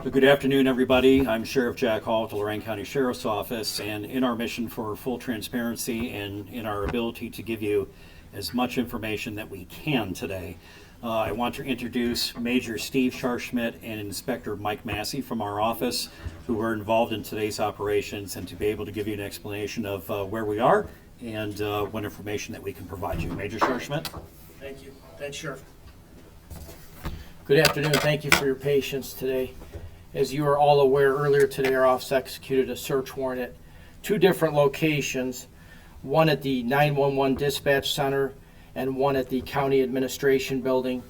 Good afternoon, everybody. I'm Sheriff Jack Hall with the Lorain County Sheriff's Office, and in our mission for full transparency and in our ability to give you as much information that we can today, I want to introduce Major Steve Scharschmidt and Inspector Mike Massey from our office, who were involved in today's operations, and to be able to give you an explanation of where we are and what information that we can provide you. Major Scharschmidt. Thank you. Thanks, Sheriff. Good afternoon. Thank you for your patience today. As you are all aware, earlier today our office executed a search warrant at two different locations, one at the 911 dispatch center and one at the county administration building.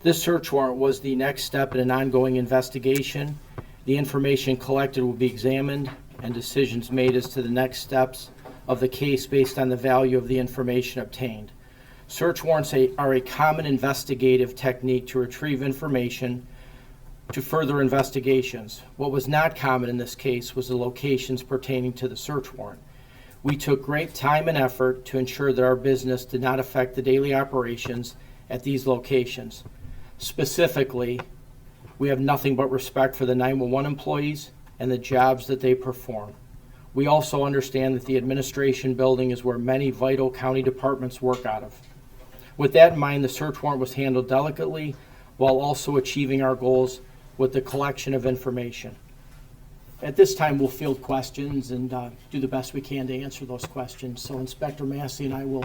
This search warrant was the next step in an ongoing investigation. The information collected will be examined and decisions made as to the next steps of the case based on the value of the information obtained. Search warrants are a common investigative technique to retrieve information to further investigations. What was not common in this case was the locations pertaining to the search warrant. We took great time and effort to ensure that our business did not affect the daily operations at these locations. Specifically, we have nothing but respect for the 911 employees and the jobs that they perform. We also understand that the administration building is where many vital county departments work out of. With that in mind, the search warrant was handled delicately while also achieving our goals with the collection of information. At this time, we'll field questions and do the best we can to answer those questions. So Inspector Massey and I will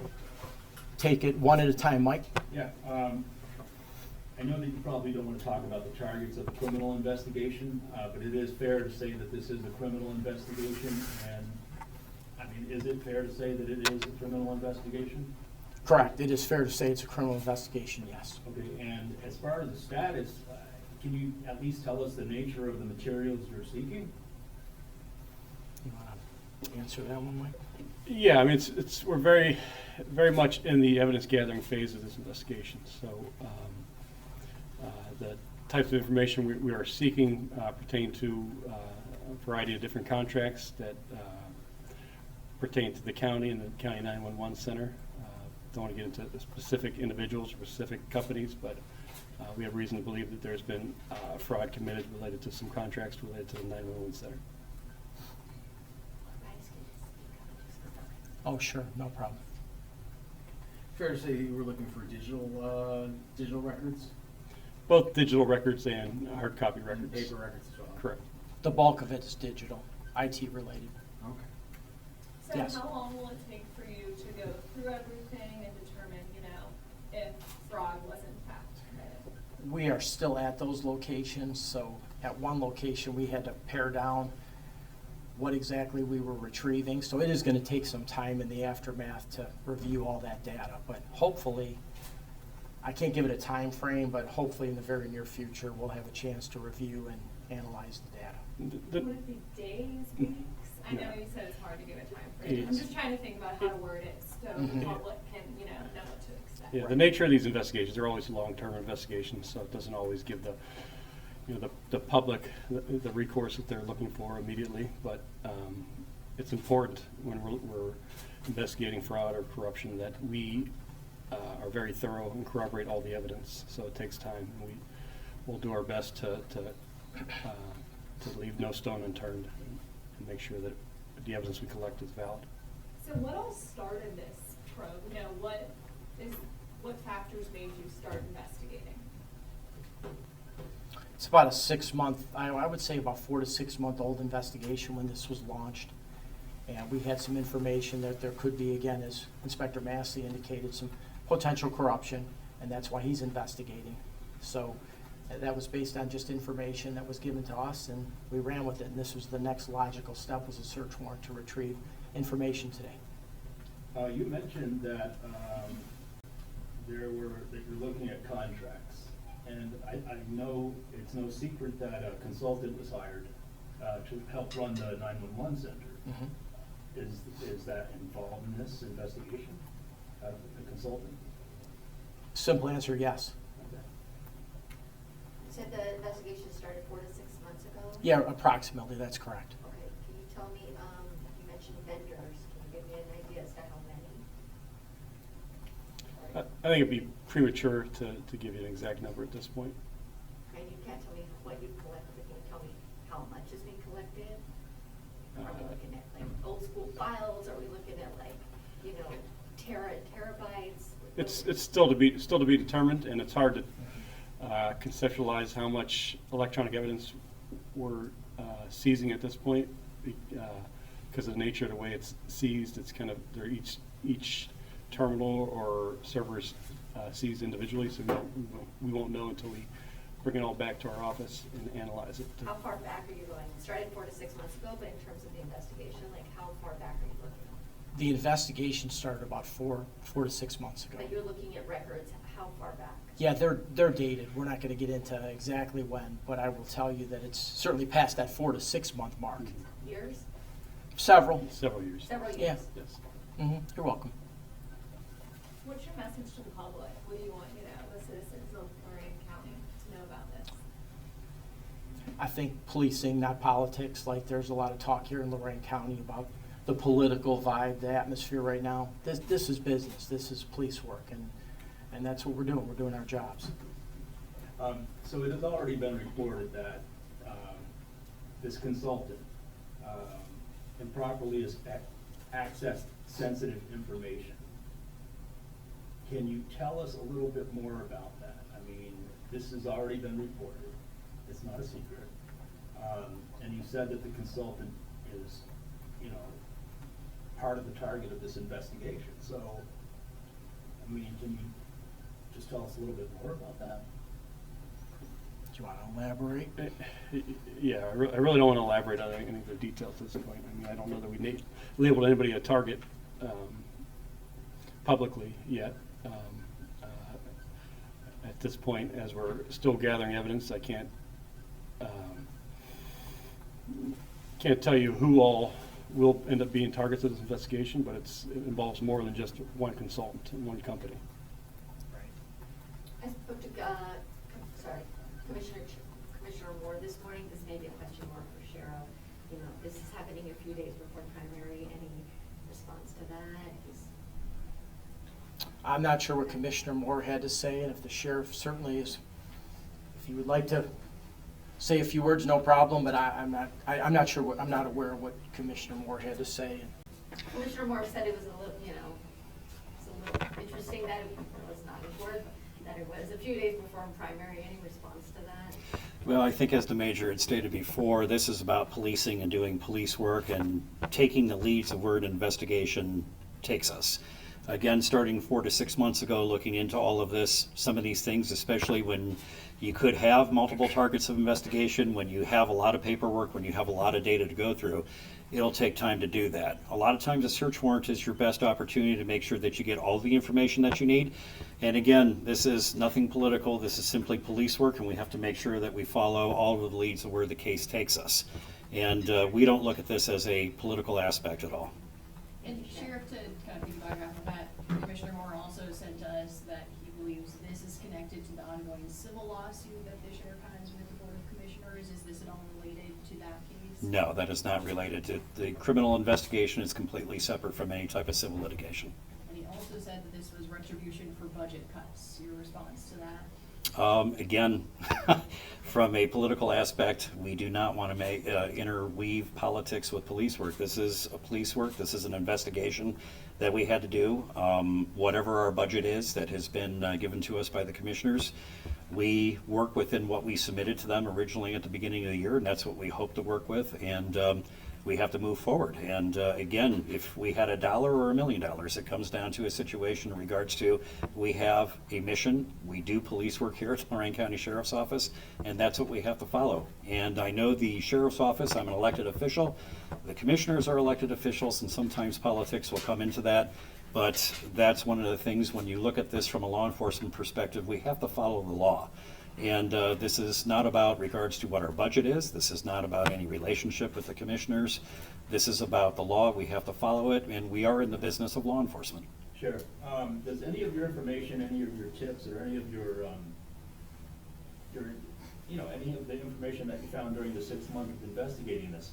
take it one at a time. Mike? Yeah, I know that you probably don't want to talk about the targets of the criminal investigation, but it is fair to say that this is a criminal investigation. And I mean, is it fair to say that it is a criminal investigation? Correct. It is fair to say it's a criminal investigation, yes. Okay, and as far as the status, can you at least tell us the nature of the materials you're seeking? You want to answer that one, Mike? Yeah, I mean, we're very much in the evidence gathering phase of this investigation. So the types of information we are seeking pertain to a variety of different contracts that pertain to the county and the county 911 center. Don't want to get into specific individuals or specific companies, but we have reason to believe that there's been fraud committed related to some contracts related to the 911 center. Oh, sure, no problem. Fair to say you were looking for digital records? Both digital records and hard copy records. And paper records as well? Correct. The bulk of it is digital, IT related. Okay. So Yes. how long will it take for you to go through everything and determine, if fraud was in fact committed? We are still at those locations, so at one location we had to pare down what exactly we were retrieving. So it is going to take some time in the aftermath to review all that data, but hopefully, I can't give it a time frame, but hopefully in the very near future we'll have a chance to review and analyze the data. Would it be days, weeks? I know you said it's hard to give a time frame. I'm just trying to think about how to word it so the public can, know what to expect. Yeah, the nature of these investigations, they're always long-term investigations, so it doesn't always give the public the recourse that they're looking for immediately. But it's important when we're investigating fraud or corruption that we are very thorough and corroborate all the evidence. So it takes time. We'll do our best to leave no stone unturned and make sure that the evidence we collect is valid. So what all started this probe? What factors made you start investigating? It's about a 6-month, I would say about 4 to 6 month old investigation when this was launched. And we had some information that there could be, again, as Inspector Massey indicated, some potential corruption, and that's why he's investigating. So that was based on just information that was given to us, and we ran with it. And this was the next logical step, was a search warrant to retrieve information today. You mentioned that that you're looking at contracts, and I know it's no secret that a consultant was hired to help run the 911 center. Mm-hmm. Is that involved in this investigation? The consultant? Simple answer, yes. Okay. You said the investigation started 4 to 6 months ago? Yeah, approximately, that's correct. Okay, can you tell me, you mentioned vendors, can you give me an idea as to how many? I think it'd be premature to give you an exact number at this point. And you can't tell me what you collected, can you tell me It's still to be determined, and it's hard to conceptualize how much electronic evidence we're seizing at this point, because of the nature of the way it's seized. It's kind of each terminal or server is seized individually, so we won't know until we bring it all back to our office and analyze it. How far back are you going? It started 4 to 6 months ago, but in terms of the investigation, like how far back are you looking? The investigation started about four to 6 months ago. But you're looking at records, how far back? Yeah, they're dated. We're not going to get into exactly when, but I will tell you that it's certainly past that 4 to 6 month mark. Years? Several. Several years. Several years? Yeah. Yes. You're welcome. What's your message to the public? What do you want, the citizens of Lorain County to know about this? I think policing, not politics. Like there's a lot of talk here in Lorain County about the political vibe, the atmosphere right now. This is business. This is police work, and that's what we're doing. We're doing our jobs. So it has already been reported that this consultant improperly has accessed sensitive information. Can you tell us a little bit more about that? I mean, this has already been reported. It's not a secret. And you said that the consultant is, part of the target of this investigation. So, I mean, can you just tell us a little bit more about that? Do you want to elaborate? Yeah, I really don't want to elaborate on any of the details at this point. I mean, I don't know that we labeled anybody a target publicly yet. At this point, as we're still gathering evidence, I can't tell you who all will end up being targets of this investigation, but it involves more than just one consultant and one company. I spoke to, Commissioner Moore this morning. This may be a question more for Cheryl. This is happening a few days before primary. Any response to that? I'm not sure what Commissioner Moore had to say, and if the sheriff certainly is, if you would like to say a few words, no problem. But I'm not sure. I'm not aware of what Commissioner Moore had to say. Commissioner Moore said it was a little, it's a little interesting that it was not important, that it was a few days before primary. Any response to that? Well, I think as the major had stated before, this is about policing and doing police work and taking the leads of where an investigation takes us. Again, starting 4 to 6 months ago, looking into all of this, some of these things, especially when you could have multiple targets of investigation, when you have a lot of paperwork, when you have a lot of data to go through, it'll take time to do that. A lot of times a search warrant is your best opportunity to make sure that you get all the information that you need. And again, this is nothing political. This is simply police work, and we have to make sure that we follow all of the leads of where the case takes us. And we don't look at this as a political aspect at all. And Sheriff, to kind of piggyback off of that, Commissioner Moore also said to us that he believes this is connected to the ongoing civil lawsuit that the sheriff has with the Board of Commissioners. Is this at all related to that case? No, that is not related to the criminal investigation. Is completely separate from any type of civil litigation. And he also said that this was retribution for budget cuts. Your response to that? Again, from a political aspect, we do not want to interweave politics with police work. This is a police work. This is an investigation that we had to do. Whatever our budget is that has been given to us by the commissioners, we work within what we submitted to them originally at the beginning of the year, and that's what we hope to work with. And we have to move forward. And again, if we had $1 or $1 million, it comes down to a situation in regards to we have a mission. We do police work here at the Lorain County Sheriff's Office, and that's what we have to follow. And I know the Sheriff's Office, I'm an elected official. The commissioners are elected officials, and sometimes politics will come into that. But that's one of the things when you look at this from a law enforcement perspective, we have to follow the law. And this is not about regards to what our budget is. This is not about any relationship with the commissioners. This is about the law. We have to follow it, and we are in the business of law enforcement. Sheriff, does any of your information, any of your tips, or any of your any of the information that you found during the 6 months of investigating this,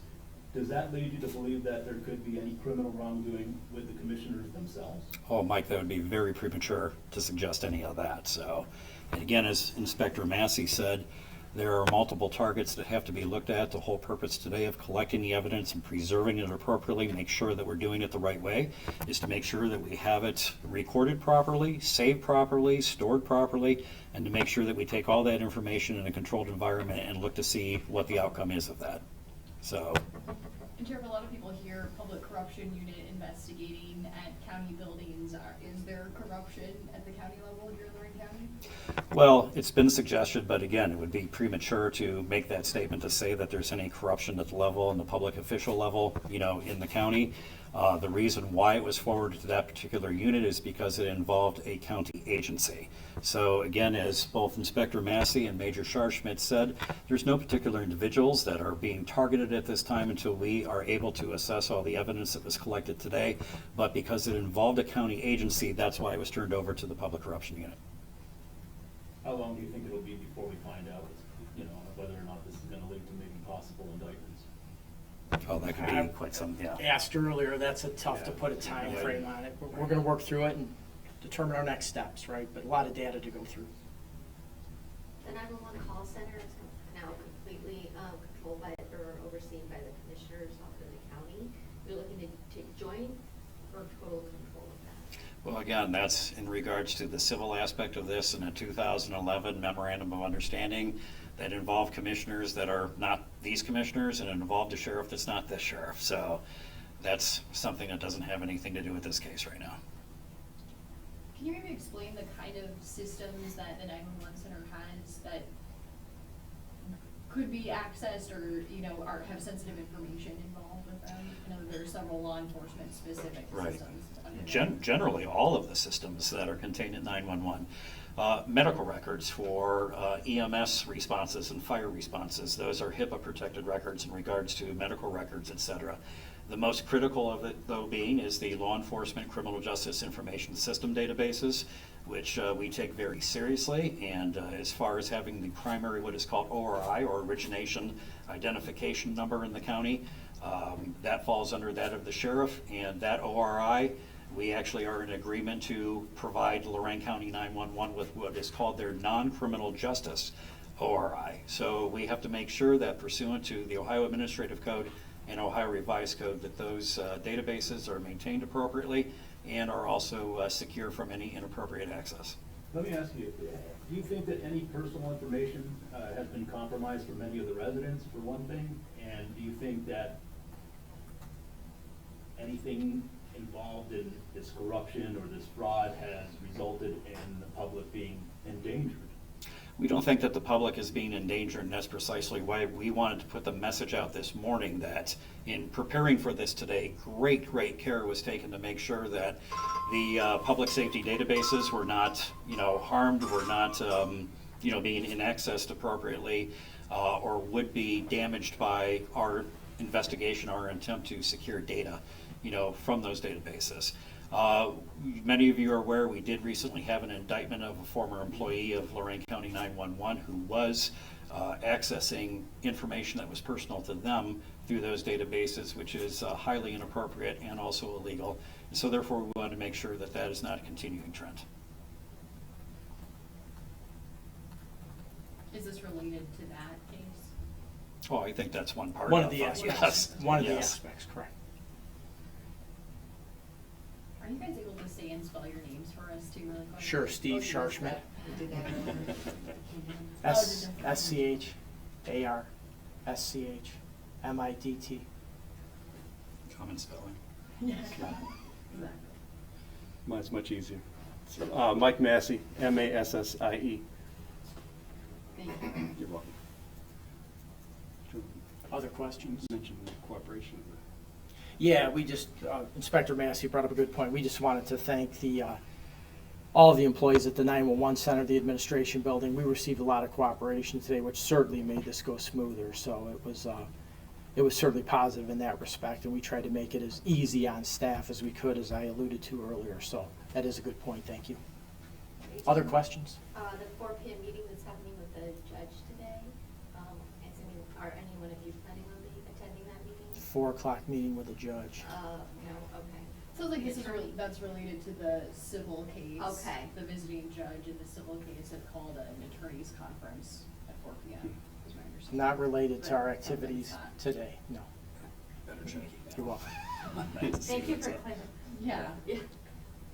does that lead you to believe that there could be any criminal wrongdoing with the commissioners themselves? Oh, Mike, that would be very premature to suggest any of that. So, and again, as Inspector Massey said, There are multiple targets that have to be looked at. The whole purpose today of collecting the evidence and preserving it appropriately, make sure that we're doing it the right way, is to make sure that we have it recorded properly, saved properly, stored properly, and to make sure that we take all that information in a controlled environment and look to see what the outcome is of that. So, And Sheriff, a lot of people hear public corruption unit investigating at county buildings. Is there corruption at the county level here in Lorain County? well, it's been suggested, but again, it would be premature to make that statement to say that there's any corruption at the level and the public official level, in the county. The reason why it was forwarded to that particular unit is because it involved a county agency. So again, as both Inspector Massey and Major Scharschmidt said, there's no particular individuals that are being targeted at this time until we are able to assess all the evidence that was collected today. But because it involved a county agency, that's why it was turned over to the Public Corruption Unit. How long do you think it'll be before we find out, whether or not this is gonna lead to maybe possible indictments? Oh, that could be quite some, yeah. Asked earlier, that's tough to put a time frame on it. We're gonna work through it and determine our next steps, right? But a lot of data to go through. The 911 call center is now completely controlled by, or overseen by the commissioner's office of the county. You're looking to join or total control of that? Well, again, that's in regards to the civil aspect of this in a 2011 memorandum of understanding that involved commissioners that are not these commissioners, and it involved a sheriff that's not this sheriff. So that's something that doesn't have anything to do with this case right now. Can you maybe explain the kind of systems that the 911 center has that could be accessed or, have sensitive information involved with them? I know there are several law enforcement specific Right. systems. under that. Generally, all of the systems that are contained in 911. Medical records for EMS responses and fire responses, those are HIPAA-protected records in regards to medical records, et cetera. The most critical of it, though, being is the law enforcement criminal justice information system databases, which we take very seriously. And as far as having the primary, what is called ORI, or origination identification number in the county, that falls under that of the sheriff. And that ORI, we actually are in agreement to provide Lorain County 911 with what is called their non-criminal justice ORI. So we have to make sure that pursuant to the Ohio Administrative Code and Ohio Revised Code, that those databases are maintained appropriately and are also secure from any inappropriate access. Let me ask you, do you think that any personal information has been compromised for many of the residents, for one thing? And do you think that anything involved in this corruption or this fraud has resulted in the public being endangered? We don't think that the public is being endangered, and that's precisely why we wanted to put the message out this morning that in preparing for this today, great care was taken to make sure that the public safety databases were not, harmed, were not, being inaccessed appropriately, or would be damaged by our investigation, our attempt to secure data, from those databases. Many of you are aware we did recently have an indictment of a former employee of Lorain County 911 who was accessing information that was personal to them through those databases, which is highly inappropriate and also illegal. And so therefore we want to make sure that that is not a continuing trend. Is this related to that case? Oh, I think that's one part One of of the it, aspects. yes. One of the Yes. aspects, correct. Are you guys able to say and spell your names for us too, really quick? Sure, Steve Scharschmidt. S- SCHARSCHMIDT. Common spelling. Yeah, exactly. Mine's much easier. So, Mike Massey, M-A-S-S-I-E. Thank you. You're welcome. Other questions? Mention the cooperation of the Yeah, we just, Inspector Massey brought up a good point. We just wanted to thank all the employees at the 911 Center, the administration building. We received a lot of cooperation today, which certainly made this go smoother. So it was certainly positive in that respect, and we tried to make it as easy on staff as we could, as I alluded to earlier. So that is a good point. Thank you. Other questions? The 4 p.m. meeting that's happening with the judge today, are any one of you planning on attending that meeting? 4 o'clock meeting with the judge. No, okay. Sounds like this is that's related to the civil case. Okay. The visiting judge in the civil case had called an attorney's conference at 4 p.m. not related to our activities today, no. You're welcome. Thank you for clarifying. Yeah. Yeah.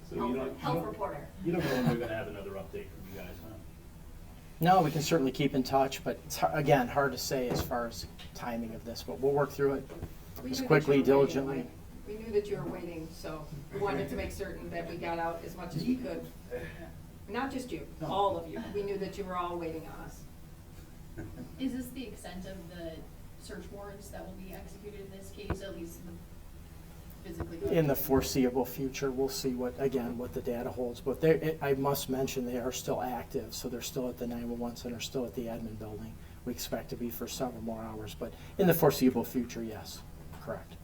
So you don't, Health reporter. you don't know when we're gonna have another update from you guys, huh? No, we can certainly keep in touch, but it's, again, hard to say as far as timing of this, but we'll work through it We as knew that quickly, you were waiting, diligently. Mike. We knew that you were waiting, so we wanted to make certain that we got out as much as we could. Not just you, all of you. We knew that you were all waiting on us. Is this the extent of the search warrants that will be executed in this case, at least physically? In the foreseeable future, we'll see what, again, what the data holds, but I must mention, they are still active, so they're still at the 911 center, still at the admin building. We expect to be for several more hours, but in the foreseeable future, yes, correct.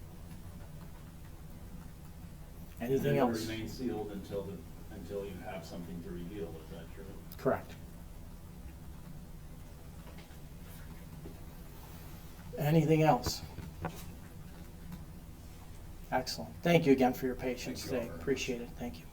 Anything And else? it'll remain sealed until you have something to reveal, is that true? Correct. Anything else? Excellent. Thank you again for your patience today. Appreciate it. Thank you.